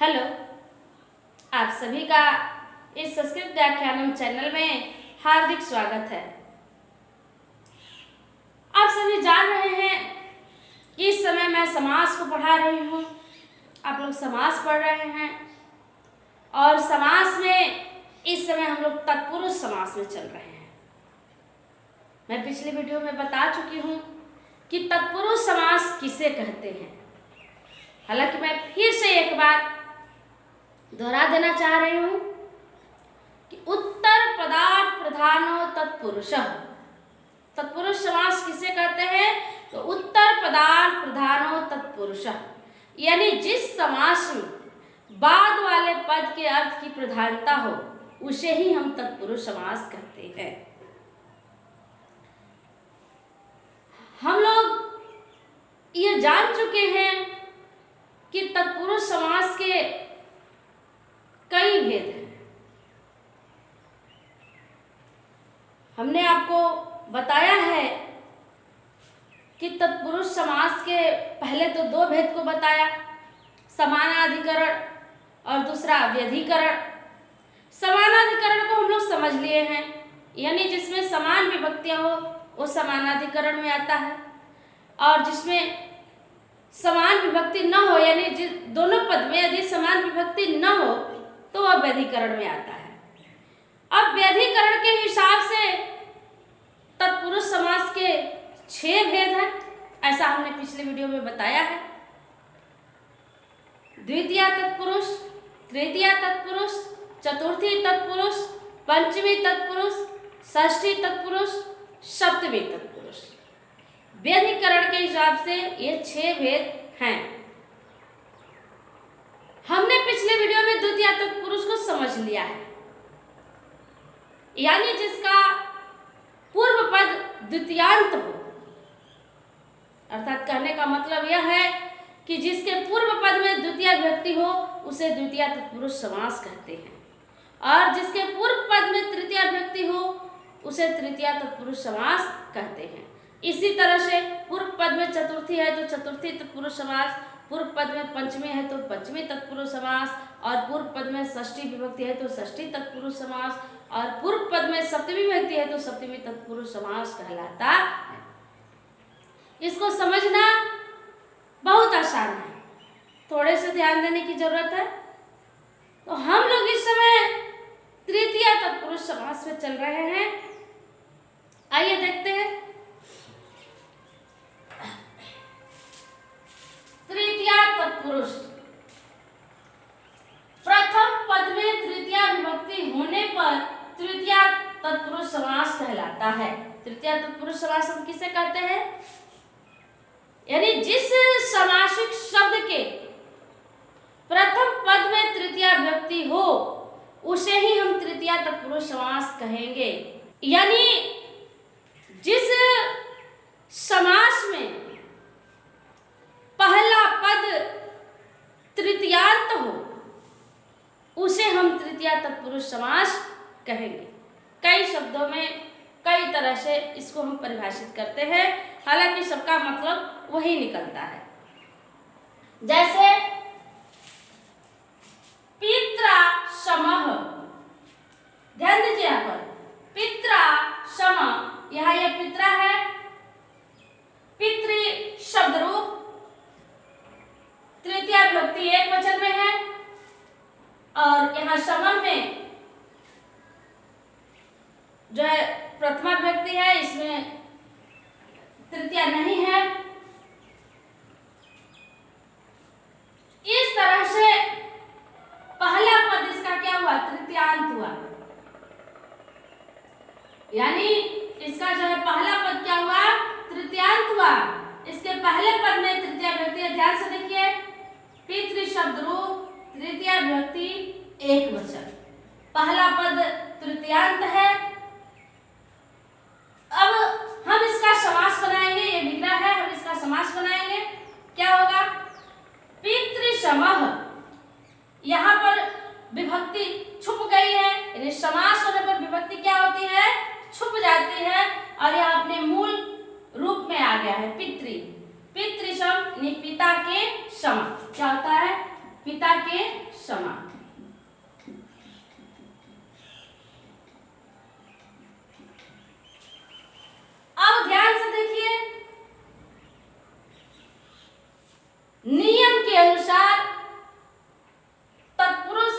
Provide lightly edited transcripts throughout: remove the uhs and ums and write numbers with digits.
Hello, आप सभी का इस संस्कृत व्याख्यानम चैनल में हार्दिक स्वागत है। आप सभी जान रहे हैं कि इस समय मैं समास को पढ़ा रही हूँ। आप लोग समास पढ़ रहे हैं और समास में इस समय हम लोग तत्पुरुष समास में चल रहे हैं। मैं पिछले वीडियो में बता चुकी हूँ कि तत्पुरुष समास किसे कहते हैं। हालांकि मैं फिर से एक बार दोहरा देना चाह रही हूँ कि उत्तर पदार्थ प्रधानो तत्पुरुषः। तत्पुरुष समास किसे कहते हैं? तो उत्तर पदार्थ प्रधानो तत्पुरुषः, यानी जिस समास में बाद वाले पद के अर्थ की प्रधानता हो उसे ही हम तत्पुरुष समास कहते हैं। हम लोग ये जान चुके हैं कि तत्पुरुष समास के कई भेद हैं। हमने आपको बताया है कि तत्पुरुष समास के पहले तो दो भेद को बताया, समानाधिकरण और दूसरा व्यधिकरण। समानाधिकरण को हम लोग समझ लिए हैं, यानी जिसमें समान विभक्तियां हो वो समानाधिकरण में आता है, और जिसमें समान विभक्ति न हो यानी दोनों पद में यदि समान विभक्ति न हो तो वह व्यधिकरण में आता है। अब व्यधिकरण के हिसाब से तत्पुरुष समास के 6 भेद हैं, ऐसा हमने पिछले वीडियो में बताया है। द्वितीया तत्पुरुष, तृतीया तत्पुरुष, चतुर्थी तत्पुरुष, पंचमी तत्पुरुष, षष्ठी तत्पुरुष, सप्तमी तत्पुरुष। व्यधिकरण के हिसाब से ये 6 भेद हैं। हमने पिछले वीडियो में द्वितीय तत्पुरुष को समझ लिया है, यानी जिसका पूर्व पद द्वितीयांत हो, अर्थात कहने का मतलब यह है कि जिसके पूर्व पद में द्वितीय विभक्ति हो उसे द्वितीय तत्पुरुष समास कहते हैं, और जिसके पूर्व पद में तृतीय विभक्ति हो उसे तृतीय तत्पुरुष समास कहते हैं। इसी तरह से पूर्व पद में चतुर्थी है तो चतुर्थी तत्पुरुष समास, पूर्व पद में पंचमी है तो पंचमी तत्पुरुष समास, और पूर्व पद में षष्ठी विभक्ति है तो षष्ठी तत्पुरुष समास, और पूर्व पद में सप्तमी विभक्ति है तो सप्तमी तत्पुरुष समास कहलाता है। इसको समझना बहुत आसान है, थोड़े से ध्यान देने की जरूरत है। तो हम लोग इस समय तृतीय तत्पुरुष समास में चल रहे हैं। आइए देखते हैं। तृतीय तत्पुरुष, प्रथम पद में तृतीय विभक्ति होने पर तृतीय तत्पुरुष समास कहलाता है। तृतीय तत्पुरुष समास हम किसे कहते हैं? यानी जिस समासिक शब्द के प्रथम पद में तृतीय विभक्ति हो उसे ही हम तृतीय तत्पुरुष समास कहेंगे। यानी जिस समास में पहला पद तृतीयांत हो उसे हम तृतीय तत्पुरुष समास कहेंगे। कई शब्दों में कई तरह से इसको हम परिभाषित करते हैं, हालांकि सबका मतलब वही निकलता है। जैसे पित्रा समः, ध्यान दीजिए यहाँ पर, पित्रा समः, यहाँ यह पित्रा है, पितृ शब्द रूप, तृतीय विभक्ति एक वचन में है, और यहाँ समः में जो है प्रथमा विभक्ति है, इसमें तृतीया नहीं है। इस तरह से पहला पद इसका क्या हुआ? तृतीयांत हुआ, यानी इसका जो है पहला पद क्या हुआ? तृतीयांत हुआ। इसके पहले पद में तृतीय विभक्ति, ध्यान से देखिए, पितृ शब्द रूप, तृतीय विभक्ति एक वचन, पहला पद तृतीयांत है। अब हम इसका समास बनाएंगे, ये विग्रह है, हम इसका समास बनाएंगे। क्या होगा? पितृ समः, यहाँ पर विभक्ति छुप गई है, यानी समास होने पर विभक्ति क्या होती है? छुप जाती है, और यह अपने मूल रूप में आ गया है, पितृ। पितृ सम, पिता के सम, क्या होता है? पिता के क्षमा। अब ध्यान से देखिए, नियम के अनुसार तत्पुरुष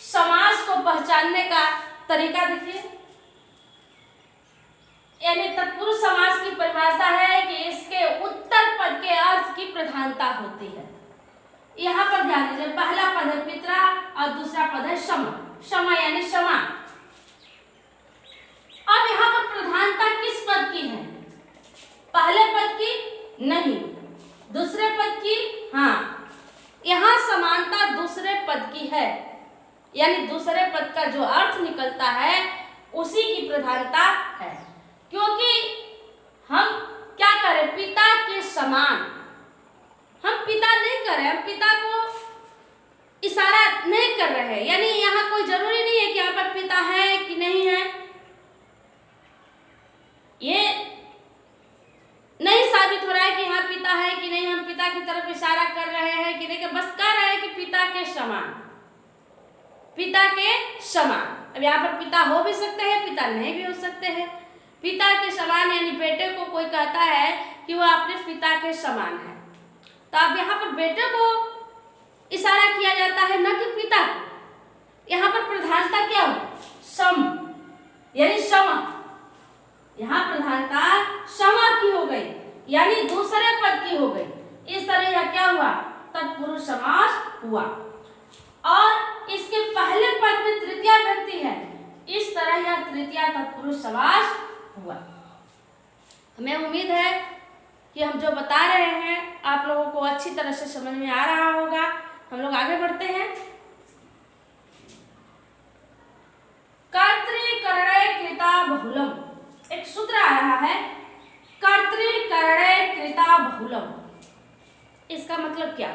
समास को पहचानने का तरीका देखिए। यानी तत्पुरुष समास की परिभाषा है कि इसके उत्तर पद के अर्थ की प्रधानता होती है। यहाँ पर ध्यान दीजिए, पहला पद है पितरा और दूसरा पद है क्षमा। क्षमा यानी क्षमा। अब यहाँ पर प्रधानता किस पद की है? पहले पद की नहीं, दूसरे पद की। हाँ, यहाँ समानता दूसरे पद की है, यानी दूसरे पद का जो अर्थ निकलता है उसी की प्रधानता है। क्योंकि हम क्या करें, पिता के समान। हम पिता नहीं कर रहे, हम पिता को इशारा नहीं कर रहे हैं। यानी यहाँ कोई जरूरी नहीं है कि यहाँ पर पिता है कि नहीं है, ये नहीं साबित हो रहा है कि यहाँ पिता है कि नहीं। हम पिता की तरफ इशारा कर रहे हैं कि नहीं, बस कह रहे हैं कि पिता के समान, पिता के समान। अब यहाँ पर पिता हो भी सकते हैं, पिता नहीं भी हो सकते हैं। पिता के समान यानी बेटे को कोई कहता है कि वह अपने पिता के समान है, तो अब यहाँ पर बेटे को इशारा किया जाता है, न कि पिता को। यहाँ पर प्रधानता क्या हो, सम यानी क्षमा। यहाँ प्रधानता क्षमा की हो गई, यानी दूसरे पद की हो गई। इस तरह यह क्या हुआ, तत्पुरुष समास हुआ। और इसके पहले पद में तृतीया विभक्ति है, इस तरह यह तृतीया तत्पुरुष समास हुआ। हमें उम्मीद है कि हम जो बता रहे हैं आप लोगों को अच्छी तरह से समझ में आ रहा होगा। हम लोग आगे बढ़ते हैं। कर्तृकरणे कृता बहुलम, एक सूत्र आ रहा है, कर्तृकरणे कृता बहुलम। इसका मतलब क्या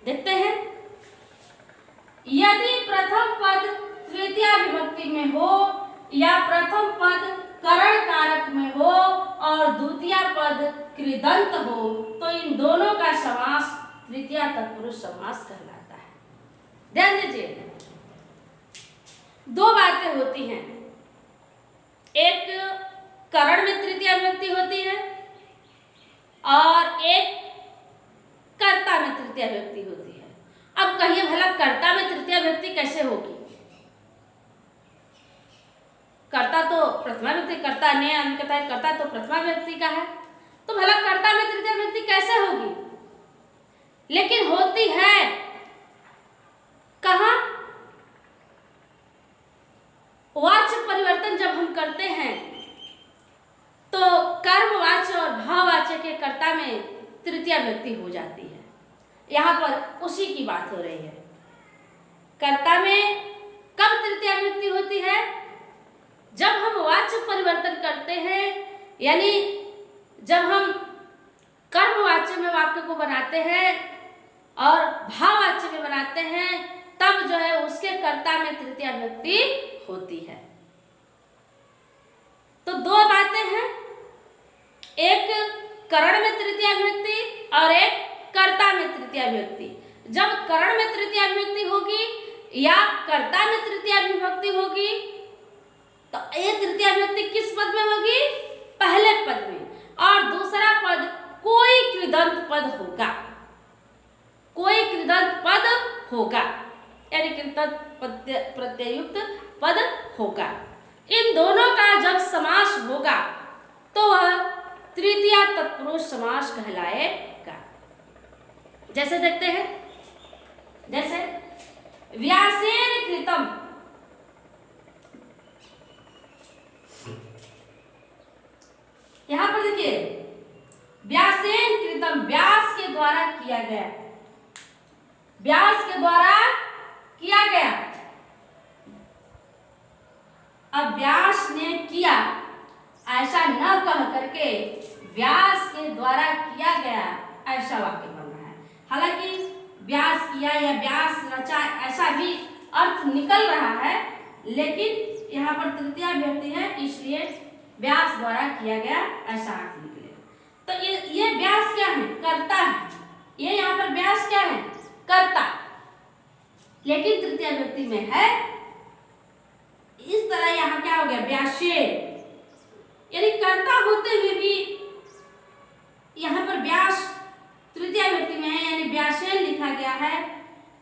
देखते हैं। यदि प्रथम पद तृतीया विभक्ति में हो या प्रथम पद करण कारक में हो और द्वितीय पद कृदंत हो, तो इन दोनों का समास तृतीया तत्पुरुष समास कहलाता है। ध्यान दीजिए, दो बातें होती हैं। एक करण में तृतीया विभक्ति होती है और एक कर्ता में तृतीया विभक्ति होती है। अब कहिए भला कर्ता में तृतीया विभक्ति कैसे होगी? कर्ता तो प्रथमा विभक्ति, कर्ता ने कहता है कर्ता तो प्रथमा विभक्ति का है, तो भला कर्ता में तृतीया विभक्ति कैसे होगी? लेकिन होती है कहाँ? वाच्य परिवर्तन जब हम करते हैं तो कर्मवाच्य और भाववाच्य के कर्ता में तृतीया विभक्ति हो जाती है। यहाँ पर उसी की बात हो रही है। कर्ता में कब तृतीया विभक्ति होती है? जब हम वाच्य परिवर्तन करते हैं, यानी जब हम कर्मवाच्य में वाक्य को बनाते हैं और भाववाच्य में बनाते हैं, तब जो है उसके कर्ता में तृतीया विभक्ति होती है। तो दो बातें हैं, एक करण में तृतीया विभक्ति और एक कर्ता में तृतीया विभक्ति। जब करण में तृतीया विभक्ति होगी या कर्ता में तृतीया विभक्ति होगी, तो ये तृतीया विभक्ति किस पद में होगी? पहले पद में। और दूसरा पद कोई कृदंत पद होगा, कोई कृदंत पद होगा, यानी कृदंत प्रत्ययुक्त पद होगा। इन दोनों का जब समास होगा तो वह तृतीया तत्पुरुष समास कहलाएगा। जैसे देखते हैं, जैसे व्यासेन कृतम, यहां पर देखिए व्यासेन कृतम, व्यास के द्वारा किया गया, व्यास के द्वारा किया गया। अब व्यास ने किया ऐसा न कह करके व्यास के द्वारा किया गया ऐसा वाक्य बन रहा है। हालांकि व्यास किया या व्यास रचा ऐसा भी अर्थ निकल रहा है, लेकिन यहाँ पर तृतीया विभक्ति है इसलिए व्यास द्वारा किया गया ऐसा अर्थ निकलेगा। तो ये व्यास क्या है? कर्ता है। ये यहाँ पर व्यास क्या है? कर्ता। लेकिन तृतीया विभक्ति में है। इस तरह यहाँ क्या हो गया, व्यास्ये, यानी कर्ता होते हुए भी यहाँ पर व्यास तृतीया विभक्ति में है, यानी व्यासेन लिखा गया है।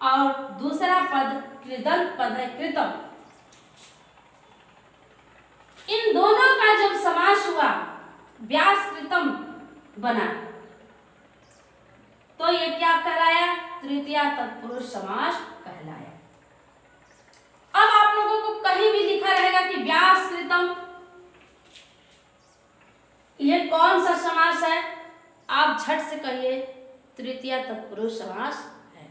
और दूसरा पद कृदंत पद है, कृतम। इन दोनों का जब समास हुआ, व्यास कृतम बना, तो ये क्या कहलाया, तृतीया तत्पुरुष समास कहलाया। अब आप लोगों को कहीं भी लिखा रहेगा कि व्यास कृतम, ये कौन सा समास है, आप झट से कहिए तृतीया तत्पुरुष समास है,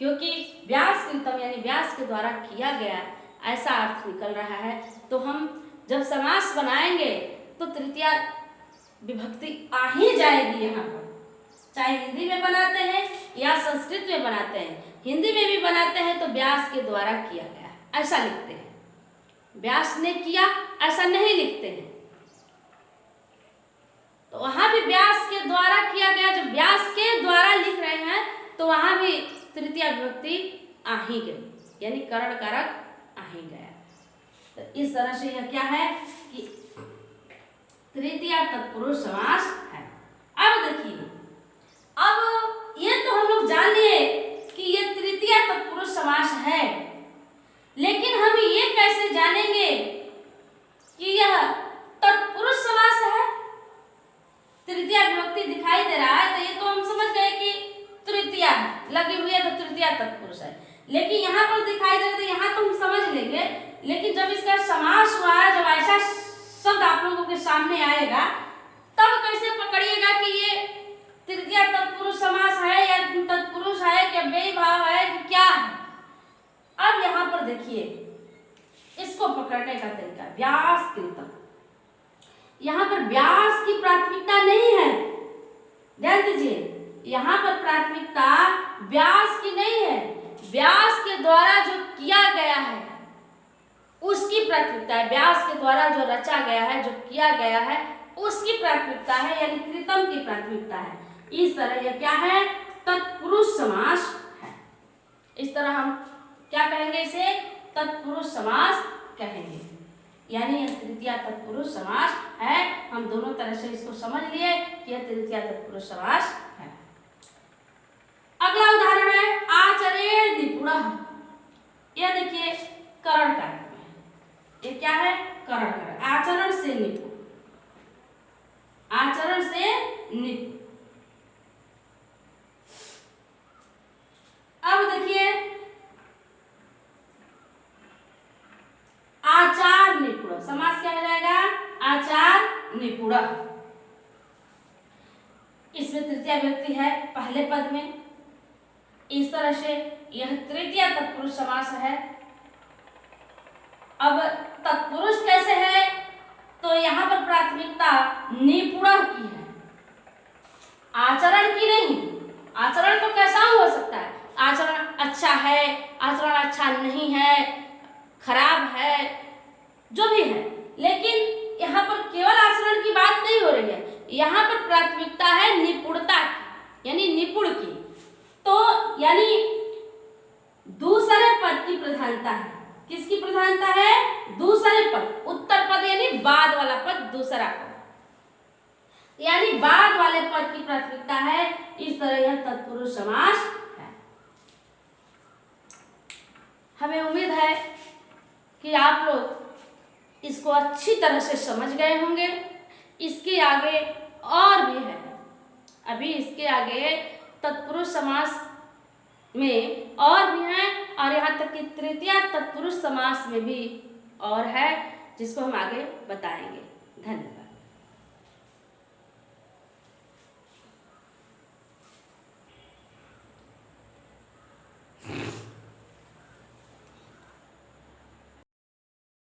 क्योंकि व्यास कृतम यानी व्यास के द्वारा किया गया ऐसा अर्थ निकल रहा है। तो हम जब समास बनाएंगे तो तृतीया विभक्ति आ ही जाएगी यहाँ पर, चाहे हिंदी में बनाते हैं या संस्कृत में बनाते हैं। हिंदी में भी बनाते हैं तो व्यास के द्वारा किया गया ऐसा लिखते हैं, व्यास ने किया ऐसा नहीं लिखते हैं। तो वहां भी व्यास के द्वारा किया गया, जब व्यास के द्वारा लिख रहे हैं तो वहां भी तृतीया विभक्ति आ ही गई, यानी करण कारक आ ही गया। तो इस तरह से यह क्या है कि तृतीया तत्पुरुष समास है। अब देखिए, अब ये तो हम लोग जान लिए कि ये तृतीया तत्पुरुष समास है, लेकिन हम ये कैसे जानेंगे कि यह तत्पुरुष समास है। तृतीया विभक्ति दिखाई दे रहा है तो ये तो हम समझ गए कि तृतीया है, लगी हुई है तो तृतीया तत्पुरुष है, लेकिन यहाँ पर दिखाई दे रहा है तो यहाँ तो हम समझ लेंगे। लेकिन जब इसका समास हुआ है, जब ऐसा शब्द आप लोगों के सामने आएगा, तब कैसे पकड़िएगा कि ये तृतीया तत्पुरुष समास है या तत्पुरुष है, क्या बेभाव है कि क्या है। अब यहाँ पर देखिए इसको पकड़ने का तरीका, व्यास कृतम, यहाँ पर व्यास की प्राथमिकता नहीं है, ध्यान दीजिए, यहाँ पर प्राथमिकता व्यास की नहीं है, व्यास के द्वारा जो किया गया है उसकी प्राथमिकता है, व्यास के द्वारा जो रचा गया है, जो किया गया है उसकी प्राथमिकता है, यानी कृतम की प्राथमिकता है। इस तरह यह क्या है, तत्पुरुष समास है। इस तरह हम क्या कहेंगे, इसे तत्पुरुष समास कहेंगे, यानी यह तृतीया तत्पुरुष समास है। हम दोनों तरह से इसको समझ लिए कि यह तृतीया तत्पुरुष समास है। अगला उदाहरण है आचरेण निपुणः। यह देखिए करण कारक में, ये क्या है, करण कारक, आचरण से निपुण, आचरण से निपुण। अब देखिए आचार निपुण, समास क्या हो जाएगा, आचार निपुण। इसमें तृतीया विभक्ति है पहले पद में। इस तरह से यह तृतीया तत्पुरुष समास है। अब तत्पुरुष कैसे है, तो यहाँ पर प्राथमिकता निपुण की है, आचरण की नहीं। आचरण तो कैसा हो सकता है, आचरण अच्छा है, आचरण अच्छा नहीं है, खराब है, जो भी है, लेकिन यहाँ पर केवल आचरण की बात नहीं हो रही है, यहाँ पर प्राथमिकता है निपुणता की, यानी निपुण की। तो यानी दूसरे पद की प्रधानता है, किसकी प्रधानता है, दूसरे पद, उत्तर पद यानी बाद वाला पद, दूसरा पद यानी बाद वाले पद की प्राथमिकता है। इस तरह यह तत्पुरुष समास है। हमें उम्मीद है कि आप लोग इसको अच्छी तरह से समझ गए होंगे। इसके आगे और भी है, अभी इसके आगे तत्पुरुष समास में और भी है, और यहाँ तक कि तृतीया तत्पुरुष समास में भी और है, जिसको हम आगे बताएंगे। धन्यवाद।